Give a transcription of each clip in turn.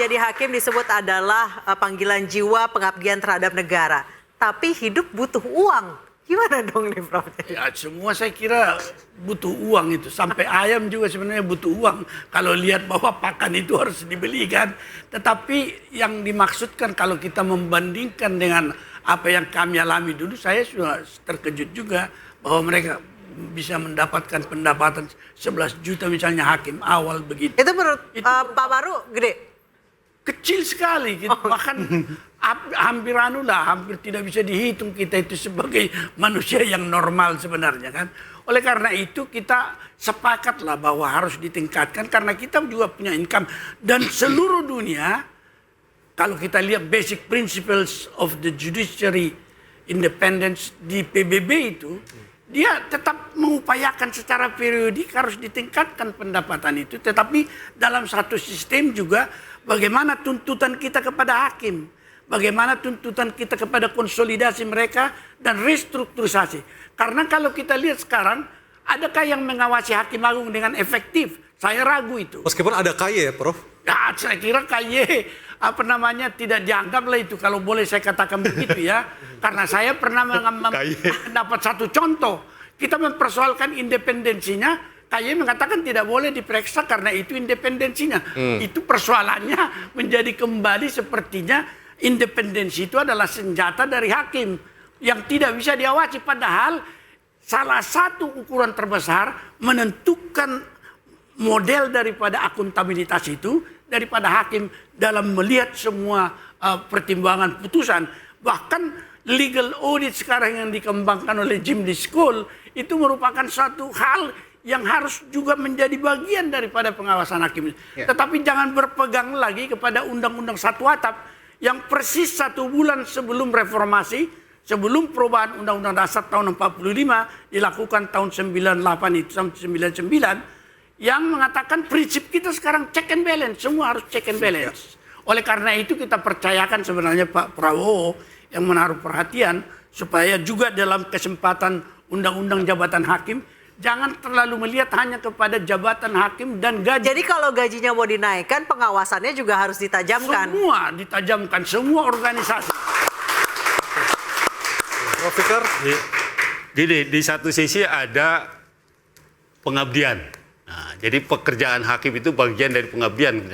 menjadi hakim disebut adalah panggilan jiwa, pengabdian terhadap negara. Tapi hidup butuh uang. Gimana dong nih Prof? Ya semua saya kira butuh uang itu. Sampai ayam juga sebenarnya butuh uang. Kalau lihat bahwa pakan itu harus dibeli kan. Tetapi yang dimaksudkan kalau kita membandingkan dengan apa yang kami alami dulu, saya sudah terkejut juga bahwa mereka bisa mendapatkan pendapatan 11 juta misalnya hakim awal begitu. Itu menurut Pak Maru gede? Kecil sekali, gitu. Bahkan hampir hampir tidak bisa dihitung kita itu sebagai manusia yang normal sebenarnya kan. Oleh karena itu kita sepakatlah bahwa harus ditingkatkan karena kita juga punya income dan seluruh dunia. Kalau kita lihat basic principles of the judiciary independence di PBB itu, dia tetap mengupayakan secara periodik harus ditingkatkan pendapatan itu. Tetapi dalam satu sistem juga bagaimana tuntutan kita kepada hakim. Bagaimana tuntutan kita kepada konsolidasi mereka dan restrukturisasi. Karena kalau kita lihat sekarang, adakah yang mengawasi hakim agung dengan efektif? Saya ragu itu. Meskipun ada KY ya Prof? Ya, saya kira KY tidak dianggap lah itu kalau boleh saya katakan begitu ya. Karena saya pernah dapat satu contoh. Kita mempersoalkan independensinya, KY mengatakan tidak boleh diperiksa karena itu independensinya. Itu persoalannya menjadi kembali sepertinya independensi itu adalah senjata dari hakim yang tidak bisa diawasi. Padahal salah satu ukuran terbesar menentukan model daripada akuntabilitas itu daripada hakim dalam melihat semua pertimbangan putusan. Bahkan legal audit sekarang yang dikembangkan oleh Jim School itu merupakan suatu hal yang harus juga menjadi bagian daripada pengawasan hakim. Ya. Tetapi jangan berpegang lagi kepada Undang-Undang Satu Atap yang persis 1 bulan sebelum reformasi, sebelum perubahan Undang-Undang Dasar tahun 45 dilakukan tahun 98 itu sampai 99. Yang mengatakan prinsip kita sekarang check and balance, semua harus check and balance. Oleh karena itu kita percayakan sebenarnya Pak Prabowo yang menaruh perhatian supaya juga dalam kesempatan undang-undang jabatan hakim jangan terlalu melihat hanya kepada jabatan hakim dan gaji. Jadi kalau gajinya mau dinaikkan, pengawasannya juga harus ditajamkan. Semua ditajamkan, semua organisasi. Prof Fikar? Jadi di satu sisi ada pengabdian. Nah, jadi pekerjaan hakim itu bagian dari pengabdian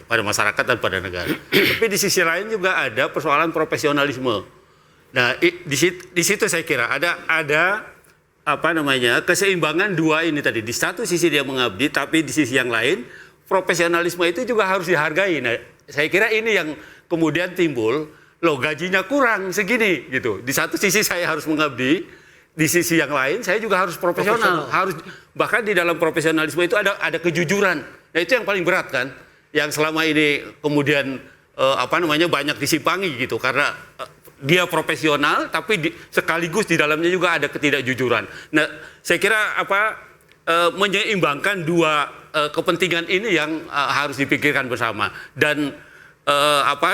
pada masyarakat dan pada negara. Tapi di sisi lain juga ada persoalan profesionalisme. Nah, di situ saya kira ada keseimbangan dua ini tadi. Di satu sisi dia mengabdi, tapi di sisi yang lain profesionalisme itu juga harus dihargai. Nah, saya kira ini yang kemudian timbul, loh gajinya kurang segini gitu. Di satu sisi saya harus mengabdi. Di sisi yang lain saya juga harus profesional. Harus bahkan di dalam profesionalisme itu ada kejujuran. Nah, itu yang paling berat kan. Yang selama ini kemudian banyak disimpangi gitu karena dia profesional tapi sekaligus di dalamnya juga ada ketidakjujuran. Nah, saya kira menyeimbangkan dua kepentingan ini yang harus dipikirkan bersama dan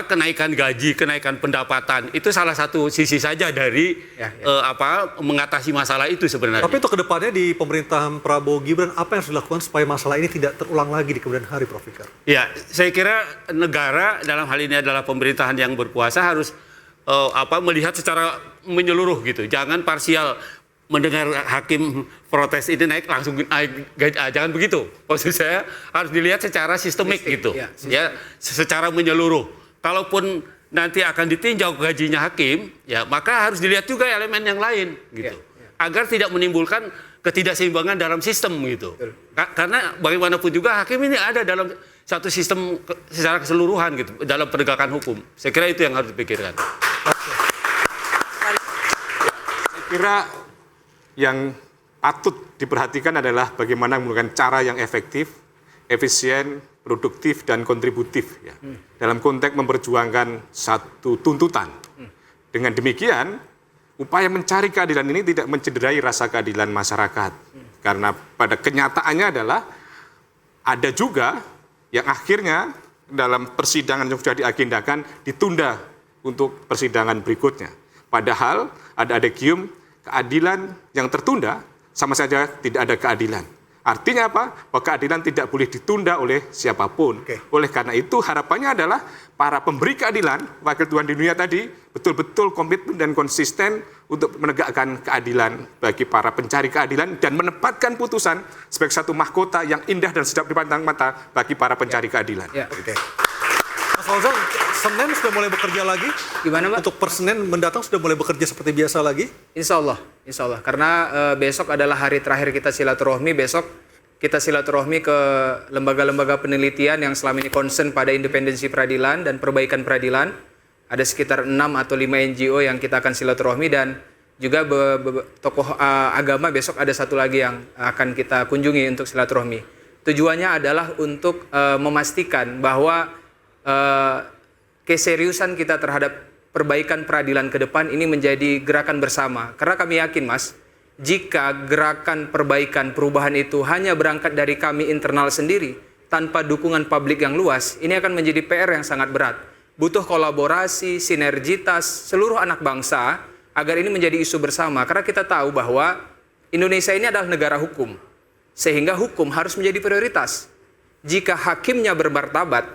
kenaikan gaji, kenaikan pendapatan itu salah satu sisi saja dari mengatasi masalah itu sebenarnya. Tapi untuk kedepannya di pemerintahan Prabowo Gibran apa yang harus dilakukan supaya masalah ini tidak terulang lagi di kemudian hari, Prof Fikar? Ya, saya kira negara dalam hal ini adalah pemerintahan yang berkuasa harus melihat secara menyeluruh gitu, jangan parsial. Mendengar hakim protes ini naik langsung naik gaji, jangan begitu. Maksud saya harus dilihat secara sistemik gitu, ya secara menyeluruh. Kalaupun nanti akan ditinjau gajinya hakim, ya maka harus dilihat juga elemen yang lain gitu, agar tidak menimbulkan ketidakseimbangan dalam sistem gitu. Karena bagaimanapun juga hakim ini ada dalam satu sistem secara keseluruhan gitu dalam penegakan hukum. Saya kira itu yang harus dipikirkan. Saya kira yang patut diperhatikan adalah bagaimana menggunakan cara yang efektif, efisien, produktif, dan kontributif ya. Dalam konteks memperjuangkan satu tuntutan. Dengan demikian, upaya mencari keadilan ini tidak mencederai rasa keadilan masyarakat. Karena pada kenyataannya adalah ada juga yang akhirnya dalam persidangan yang sudah diagendakan ditunda untuk persidangan berikutnya. Padahal ada adegium keadilan yang tertunda sama saja tidak ada keadilan. Artinya apa? Bahwa keadilan tidak boleh ditunda oleh siapapun. Oke. Oleh karena itu harapannya adalah para pemberi keadilan, wakil Tuhan di dunia tadi, betul-betul komitmen dan konsisten untuk menegakkan keadilan bagi para pencari keadilan dan menempatkan putusan sebagai satu mahkota yang indah dan sedap dipandang mata bagi para pencari keadilan. Ya. Oke. Mas Fauzan, Senin sudah mulai bekerja lagi? Gimana, Pak? Untuk per Senin mendatang sudah mulai bekerja seperti biasa lagi? Insya Allah. Karena besok adalah hari terakhir kita silaturahmi. Besok kita silaturahmi ke lembaga-lembaga penelitian yang selama ini concern pada independensi peradilan dan perbaikan peradilan. Ada sekitar 6 atau 5 NGO yang kita akan silaturahmi, dan juga tokoh agama besok ada satu lagi yang akan kita kunjungi untuk silaturahmi. Tujuannya adalah untuk memastikan bahwa keseriusan kita terhadap perbaikan peradilan ke depan ini menjadi gerakan bersama. Karena kami yakin, Mas, jika gerakan perbaikan perubahan itu hanya berangkat dari kami internal sendiri, tanpa dukungan publik yang luas, ini akan menjadi PR yang sangat berat. Butuh kolaborasi, sinergitas seluruh anak bangsa agar ini menjadi isu bersama. Karena kita tahu bahwa Indonesia ini adalah negara hukum, sehingga hukum harus menjadi prioritas. Jika hakimnya bermartabat,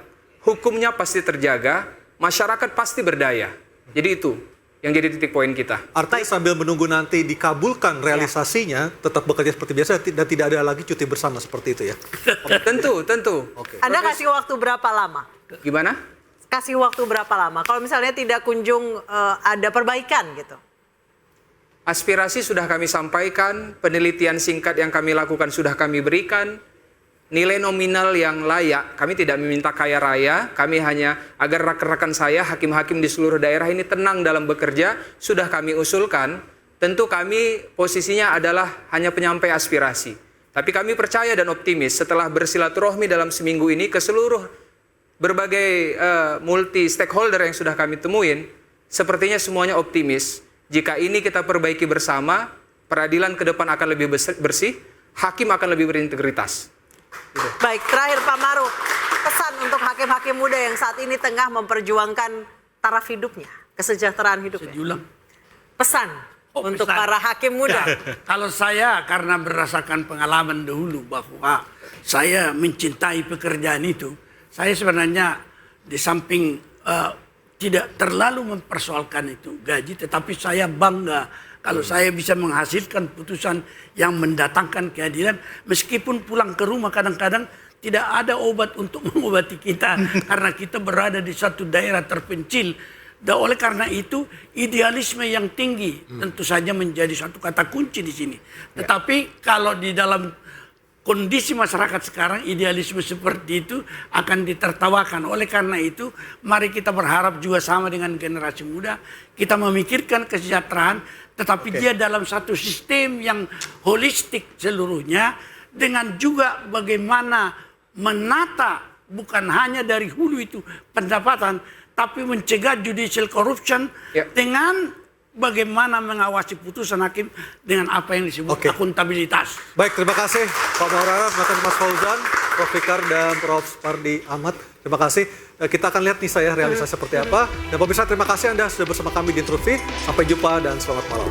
hukumnya pasti terjaga, masyarakat pasti berdaya. Jadi itu yang jadi titik poin kita. Artinya sambil menunggu nanti dikabulkan realisasinya, tetap bekerja seperti biasa dan tidak ada lagi cuti bersama seperti itu ya? Tentu. Oke. Anda kasih waktu berapa lama? Gimana? Kasih waktu berapa lama? Kalau misalnya tidak kunjung ada perbaikan gitu. Aspirasi sudah kami sampaikan, penelitian singkat yang kami lakukan sudah kami berikan, nilai nominal yang layak, kami tidak meminta kaya raya, kami hanya agar rekan-rekan saya, hakim-hakim di seluruh daerah ini tenang dalam bekerja, sudah kami usulkan. Tentu kami posisinya adalah hanya penyampai aspirasi. Tapi kami percaya dan optimis setelah bersilaturahmi dalam seminggu ini ke seluruh berbagai multi stakeholder yang sudah kami temuin, sepertinya semuanya optimis. Jika ini kita perbaiki bersama, peradilan ke depan akan lebih bersih, hakim akan lebih berintegritas. Baik, terakhir Pak Maruf, pesan untuk hakim-hakim muda yang saat ini tengah memperjuangkan taraf hidupnya, kesejahteraan hidupnya. Diulang. Pesan untuk pesan. para hakim muda. Ya, kalau saya karena berdasarkan pengalaman dahulu bahwa saya mencintai pekerjaan itu, saya sebenarnya di samping tidak terlalu mempersoalkan itu gaji, tetapi saya bangga kalau saya bisa menghasilkan putusan yang mendatangkan keadilan, meskipun pulang ke rumah kadang-kadang tidak ada obat untuk mengobati kita karena kita berada di satu daerah terpencil. Dan oleh karena itu idealisme yang tinggi tentu saja menjadi satu kata kunci di sini. Tetapi kalau di dalam kondisi masyarakat sekarang idealisme seperti itu akan ditertawakan. Oleh karena itu mari kita berharap juga sama dengan generasi muda, kita memikirkan kesejahteraan, tetapi dia dalam satu sistem yang holistik seluruhnya, dengan juga bagaimana menata bukan hanya dari hulu itu pendapatan, tapi mencegah judicial corruption dengan bagaimana mengawasi putusan hakim dengan apa yang disebut akuntabilitas. Baik, terima kasih Pak Maurara, terima kasih Mas Fauzan, Prof. Fikar, dan Prof. Pardi Ahmad. Terima kasih. Kita akan lihat nih saya realisasi seperti apa. Dan pemirsa, terima kasih Anda sudah bersama kami di Intrufi. Sampai jumpa dan selamat malam.